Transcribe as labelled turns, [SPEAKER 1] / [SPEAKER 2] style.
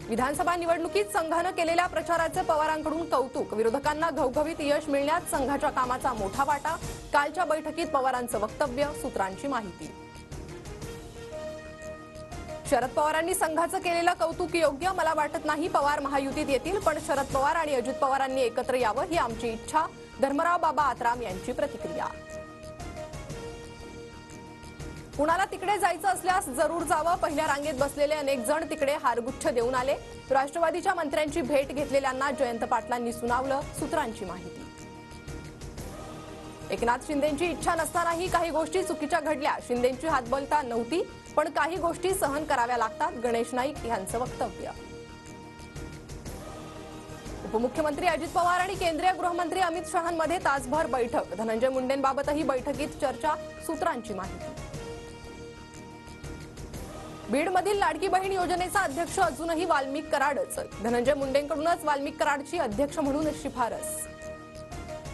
[SPEAKER 1] विधानसभा निवडणुकीत संघाने केलेल्या प्रचाराचे पवारांकडून कौतुक, विरोधकांना घवघवीत यश मिळण्यात संघाच्या कामाचा मोठा वाटा, कालच्या बैठकीत पवारांचं वक्तव्य, सूत्रांची माहिती। शरद पवारांनी संघाचं केलेलं कौतुक योग्य, मला वाटत नाही पवार महायुतीत येतील, पण शरद पवार आणि अजित पवारांनी एकत्र यावं ही आमची इच्छा, धर्मराव बाबा आत्राम यांची प्रतिक्रिया। कुणाला तिकडे जायचं असल्यास जरूर जावं, पहिल्या रांगेत बसलेले अनेक जण तिकडे हारगुच्छ देऊन आले, राष्ट्रवादीच्या मंत्र्यांची भेट घेतलेल्यांना जयंत पाटलांनी सुनावलं, सूत्रांची माहिती। एकनाथ शिंदेंची इच्छा नसतानाही काही गोष्टी चुकीच्या घडल्या, शिंदेंची हातबलता नव्हती, पण काही गोष्टी सहन कराव्या लागतात, गणेश नाईक यांचं वक्तव्य। उपमुख्यमंत्री अजित पवार आणि केंद्रीय गृहमंत्री अमित शहांमध्ये तासभर बैठक, धनंजय मुंडेंबाबतही बैठकीत चर्चा, सूत्रांची माहिती। बीडमधील लाडकी बहीण योजनेचा अध्यक्ष अजूनही वाल्मिक कराडच, धनंजय मुंडेंकडूनच वाल्मिक कराडची अध्यक्ष म्हणून शिफारस।